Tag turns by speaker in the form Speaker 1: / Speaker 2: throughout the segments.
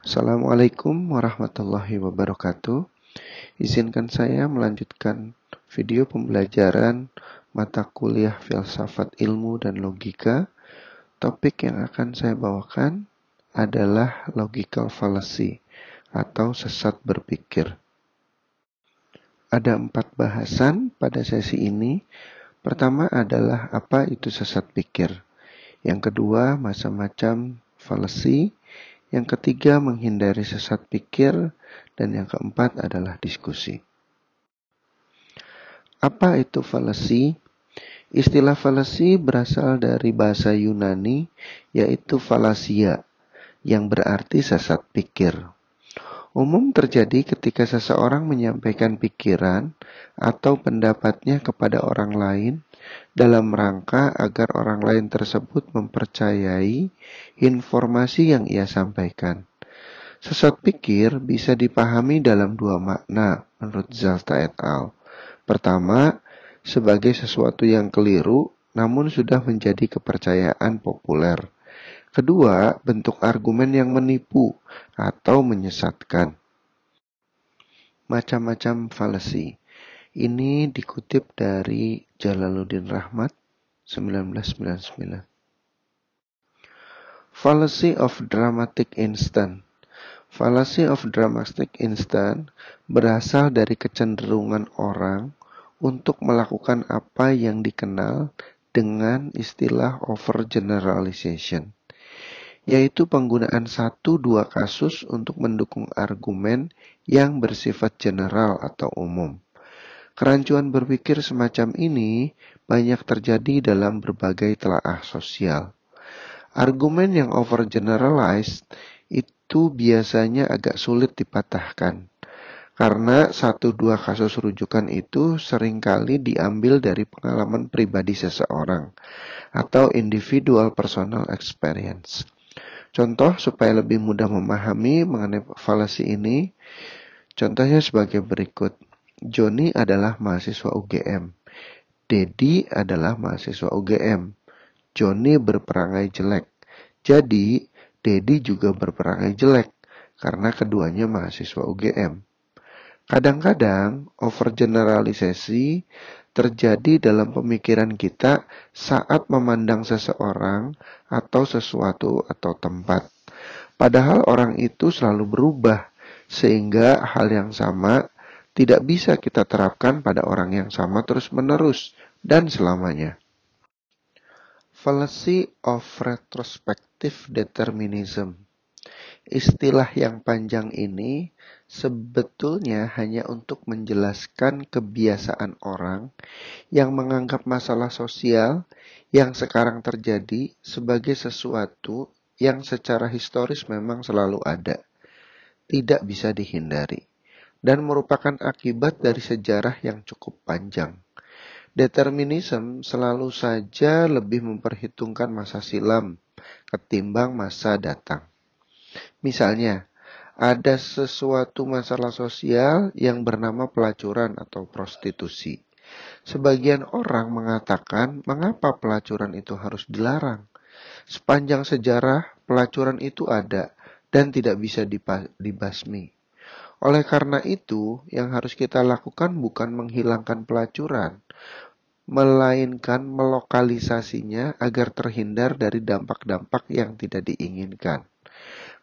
Speaker 1: Assalamualaikum warahmatullahi wabarakatuh. Izinkan saya melanjutkan video pembelajaran mata kuliah filsafat ilmu dan logika. Topik yang akan saya bawakan adalah logical fallacy atau sesat berpikir. Ada 4 bahasan pada sesi ini. Pertama adalah apa itu sesat pikir. Yang kedua, macam-macam fallacy. Yang ketiga, menghindari sesat pikir. Dan yang keempat adalah diskusi. Apa itu fallacy? Istilah fallacy berasal dari bahasa Yunani, yaitu fallasia, yang berarti sesat pikir. Umum terjadi ketika seseorang menyampaikan pikiran atau pendapatnya kepada orang lain dalam rangka agar orang lain tersebut mempercayai informasi yang ia sampaikan. Sesat pikir bisa dipahami dalam 2 makna menurut Zalta et al. Pertama, sebagai sesuatu yang keliru namun sudah menjadi kepercayaan populer. Kedua, bentuk argumen yang menipu atau menyesatkan. Macam-macam fallacy. Ini dikutip dari Jalaluddin Rahmat 1999. Fallacy of dramatic instant. Fallacy of dramatic instant berasal dari kecenderungan orang untuk melakukan apa yang dikenal dengan istilah overgeneralization, yaitu penggunaan 1-2 kasus untuk mendukung argumen yang bersifat general atau umum. Kerancuan berpikir semacam ini banyak terjadi dalam berbagai telaah sosial. Argumen yang overgeneralized itu biasanya agak sulit dipatahkan, karena 1-2 kasus rujukan itu seringkali diambil dari pengalaman pribadi seseorang atau individual personal experience. Contoh supaya lebih mudah memahami mengenai fallacy ini, contohnya sebagai berikut. Joni adalah mahasiswa UGM. Dedi adalah mahasiswa UGM. Joni berperangai jelek. Jadi, Dedi juga berperangai jelek karena keduanya mahasiswa UGM. Kadang-kadang overgeneralisasi terjadi dalam pemikiran kita saat memandang seseorang atau sesuatu atau tempat. Padahal orang itu selalu berubah, sehingga hal yang sama tidak bisa kita terapkan pada orang yang sama terus-menerus dan selamanya. Fallacy of retrospective determinism. Istilah yang panjang ini sebetulnya hanya untuk menjelaskan kebiasaan orang yang menganggap masalah sosial yang sekarang terjadi sebagai sesuatu yang secara historis memang selalu ada, tidak bisa dihindari, dan merupakan akibat dari sejarah yang cukup panjang. Determinism selalu saja lebih memperhitungkan masa silam ketimbang masa datang. Misalnya, ada sesuatu masalah sosial yang bernama pelacuran atau prostitusi. Sebagian orang mengatakan mengapa pelacuran itu harus dilarang. Sepanjang sejarah, pelacuran itu ada dan tidak bisa dibasmi. Oleh karena itu, yang harus kita lakukan bukan menghilangkan pelacuran, melainkan melokalisasinya agar terhindar dari dampak-dampak yang tidak diinginkan.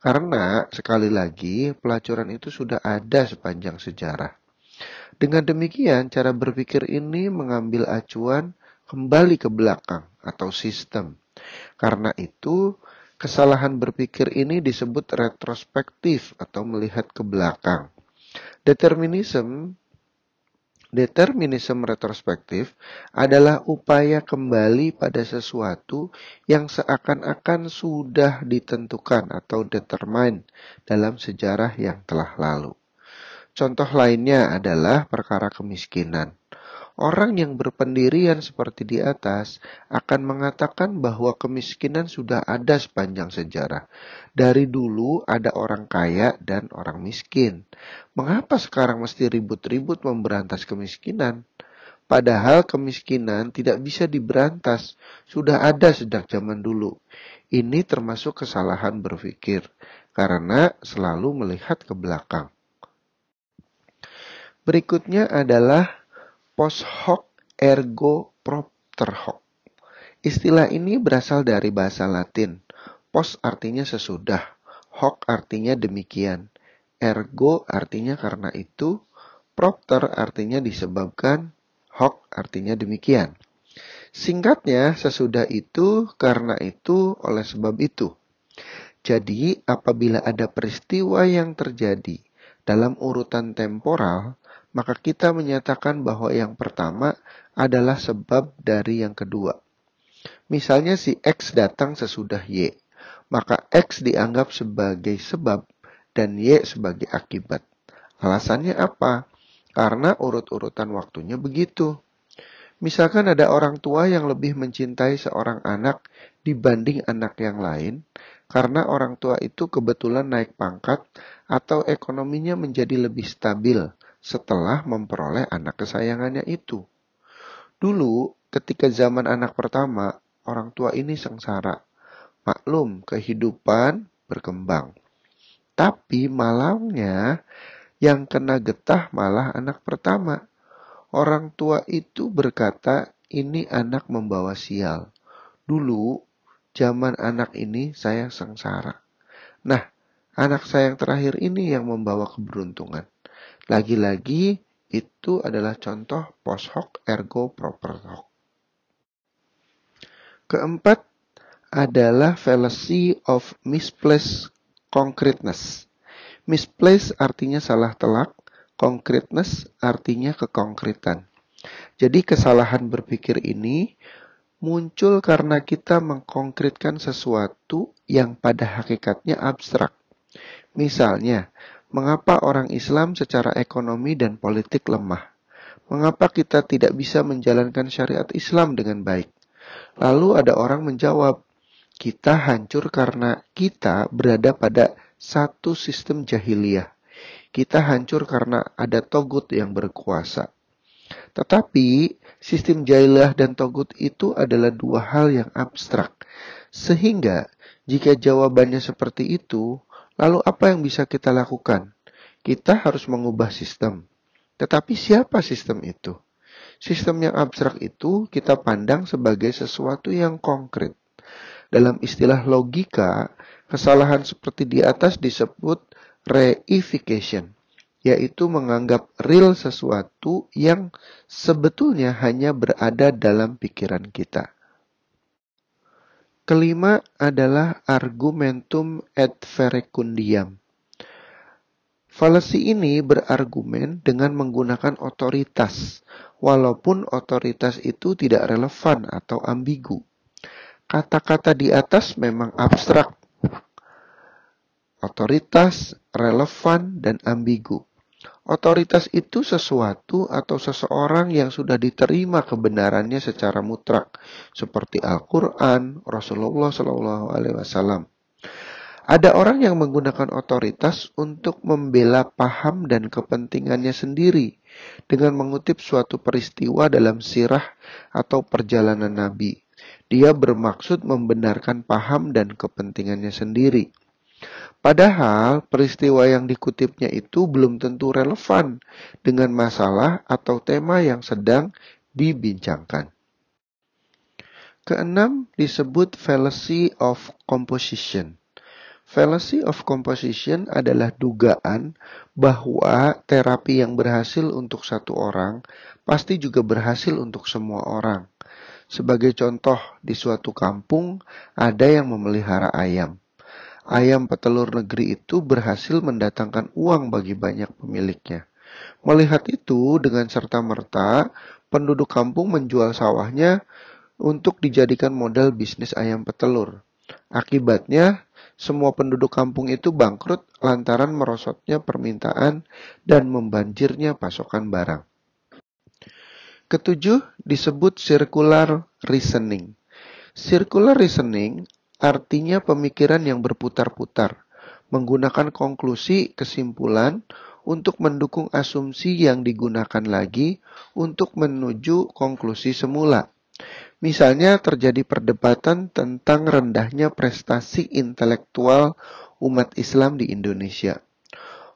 Speaker 1: Karena, sekali lagi, pelacuran itu sudah ada sepanjang sejarah. Dengan demikian, cara berpikir ini mengambil acuan kembali ke belakang atau sistem. Karena itu, kesalahan berpikir ini disebut retrospektif atau melihat ke belakang. Determinisme retrospektif adalah upaya kembali pada sesuatu yang seakan-akan sudah ditentukan atau determine dalam sejarah yang telah lalu. Contoh lainnya adalah perkara kemiskinan. Orang yang berpendirian seperti di atas akan mengatakan bahwa kemiskinan sudah ada sepanjang sejarah. Dari dulu ada orang kaya dan orang miskin. Mengapa sekarang mesti ribut-ribut memberantas kemiskinan? Padahal kemiskinan tidak bisa diberantas, sudah ada sejak zaman dulu. Ini termasuk kesalahan berpikir, karena selalu melihat ke belakang. Berikutnya adalah post hoc ergo propter hoc. Istilah ini berasal dari bahasa Latin. Post artinya sesudah, hoc artinya demikian, ergo artinya karena itu, propter artinya disebabkan, hoc artinya demikian. Singkatnya, sesudah itu, karena itu, oleh sebab itu. Jadi, apabila ada peristiwa yang terjadi dalam urutan temporal, maka kita menyatakan bahwa yang pertama adalah sebab dari yang kedua. Misalnya si X datang sesudah Y, maka X dianggap sebagai sebab dan Y sebagai akibat. Alasannya apa? Karena urut-urutan waktunya begitu. Misalkan ada orang tua yang lebih mencintai seorang anak dibanding anak yang lain, karena orang tua itu kebetulan naik pangkat atau ekonominya menjadi lebih stabil setelah memperoleh anak kesayangannya itu. Dulu, ketika zaman anak pertama, orang tua ini sengsara. Maklum, kehidupan berkembang. Tapi malangnya, yang kena getah malah anak pertama. Orang tua itu berkata, ini anak membawa sial. Dulu, zaman anak ini saya sengsara. Nah, anak saya yang terakhir ini yang membawa keberuntungan. Lagi-lagi, itu adalah contoh post hoc ergo propter hoc. Keempat adalah fallacy of misplaced concreteness. Misplaced artinya salah telak, concreteness artinya kekonkretan. Jadi kesalahan berpikir ini muncul karena kita mengkonkretkan sesuatu yang pada hakikatnya abstrak. Misalnya, mengapa orang Islam secara ekonomi dan politik lemah? Mengapa kita tidak bisa menjalankan syariat Islam dengan baik? Lalu ada orang menjawab, kita hancur karena kita berada pada satu sistem jahiliyah. Kita hancur karena ada togut yang berkuasa. Tetapi sistem jahiliyah dan togut itu adalah dua hal yang abstrak. Sehingga jika jawabannya seperti itu, lalu apa yang bisa kita lakukan? Kita harus mengubah sistem. Tetapi siapa sistem itu? Sistem yang abstrak itu kita pandang sebagai sesuatu yang konkret. Dalam istilah logika, kesalahan seperti di atas disebut reification, yaitu menganggap real sesuatu yang sebetulnya hanya berada dalam pikiran kita. Kelima adalah argumentum et verecundiam. Fallacy ini berargumen dengan menggunakan otoritas, walaupun otoritas itu tidak relevan atau ambigu. Kata-kata di atas memang abstrak. Otoritas, relevan, dan ambigu. Otoritas itu sesuatu atau seseorang yang sudah diterima kebenarannya secara mutlak, seperti Al-Quran, Rasulullah SAW. Ada orang yang menggunakan otoritas untuk membela paham dan kepentingannya sendiri dengan mengutip suatu peristiwa dalam sirah atau perjalanan Nabi. Dia bermaksud membenarkan paham dan kepentingannya sendiri. Padahal peristiwa yang dikutipnya itu belum tentu relevan dengan masalah atau tema yang sedang dibincangkan. Keenam disebut fallacy of composition. Fallacy of composition adalah dugaan bahwa terapi yang berhasil untuk satu orang pasti juga berhasil untuk semua orang. Sebagai contoh, di suatu kampung ada yang memelihara ayam. Ayam petelur negeri itu berhasil mendatangkan uang bagi banyak pemiliknya. Melihat itu, dengan serta-merta, penduduk kampung menjual sawahnya untuk dijadikan modal bisnis ayam petelur. Akibatnya, semua penduduk kampung itu bangkrut lantaran merosotnya permintaan dan membanjirnya pasokan barang. Ketujuh disebut circular reasoning. Circular reasoning artinya pemikiran yang berputar-putar, menggunakan konklusi kesimpulan untuk mendukung asumsi yang digunakan lagi untuk menuju konklusi semula. Misalnya terjadi perdebatan tentang rendahnya prestasi intelektual umat Islam di Indonesia.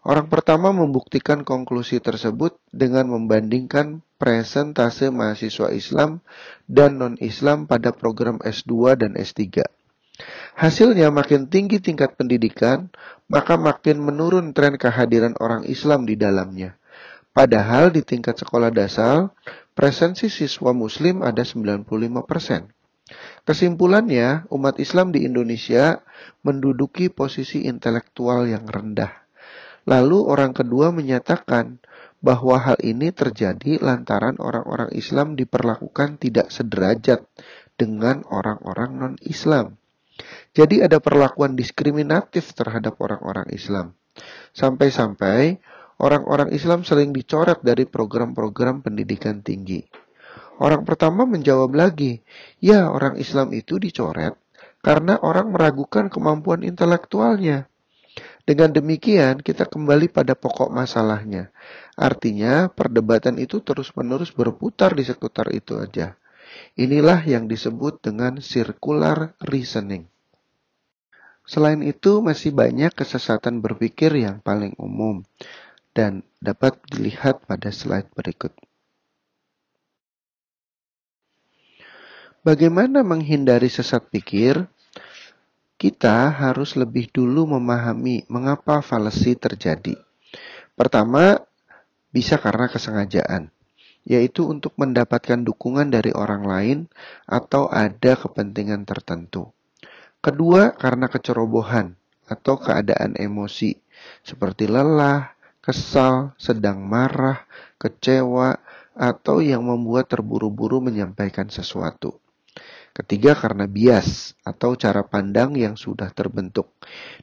Speaker 1: Orang pertama membuktikan konklusi tersebut dengan membandingkan presentase mahasiswa Islam dan non-Islam pada program S2 dan S3. Hasilnya makin tinggi tingkat pendidikan, maka makin menurun tren kehadiran orang Islam di dalamnya. Padahal di tingkat sekolah dasar, presensi siswa muslim ada 95%. Kesimpulannya, umat Islam di Indonesia menduduki posisi intelektual yang rendah. Lalu orang kedua menyatakan bahwa hal ini terjadi lantaran orang-orang Islam diperlakukan tidak sederajat dengan orang-orang non-Islam. Jadi ada perlakuan diskriminatif terhadap orang-orang Islam. Sampai-sampai orang-orang Islam sering dicoret dari program-program pendidikan tinggi. Orang pertama menjawab lagi, ya orang Islam itu dicoret karena orang meragukan kemampuan intelektualnya. Dengan demikian, kita kembali pada pokok masalahnya. Artinya, perdebatan itu terus-menerus berputar di seputar itu aja. Inilah yang disebut dengan circular reasoning. Selain itu, masih banyak kesesatan berpikir yang paling umum dan dapat dilihat pada slide berikut. Bagaimana menghindari sesat pikir? Kita harus lebih dulu memahami mengapa falasi terjadi. Pertama, bisa karena kesengajaan, yaitu untuk mendapatkan dukungan dari orang lain atau ada kepentingan tertentu. Kedua, karena kecerobohan atau keadaan emosi, seperti lelah, kesal, sedang marah, kecewa, atau yang membuat terburu-buru menyampaikan sesuatu. Ketiga, karena bias atau cara pandang yang sudah terbentuk.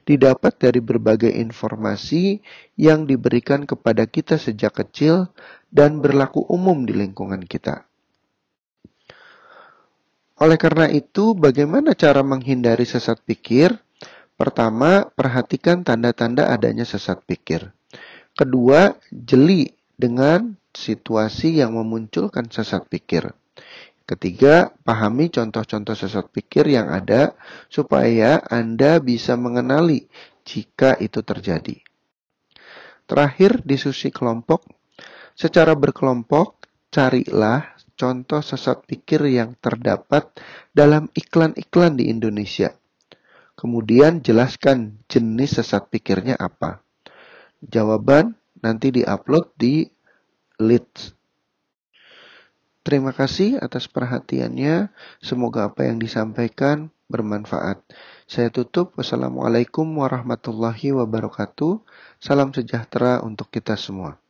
Speaker 1: Didapat dari berbagai informasi yang diberikan kepada kita sejak kecil dan berlaku umum di lingkungan kita. Oleh karena itu, bagaimana cara menghindari sesat pikir? Pertama, perhatikan tanda-tanda adanya sesat pikir. Kedua, jeli dengan situasi yang memunculkan sesat pikir. Ketiga, pahami contoh-contoh sesat pikir yang ada supaya Anda bisa mengenali jika itu terjadi. Terakhir, diskusi kelompok. Secara berkelompok, carilah contoh sesat pikir yang terdapat dalam iklan-iklan di Indonesia. Kemudian jelaskan jenis sesat pikirnya apa. Jawaban nanti diupload di Leads. Terima kasih atas perhatiannya. Semoga apa yang disampaikan bermanfaat. Saya tutup. Wassalamualaikum warahmatullahi wabarakatuh. Salam sejahtera untuk kita semua.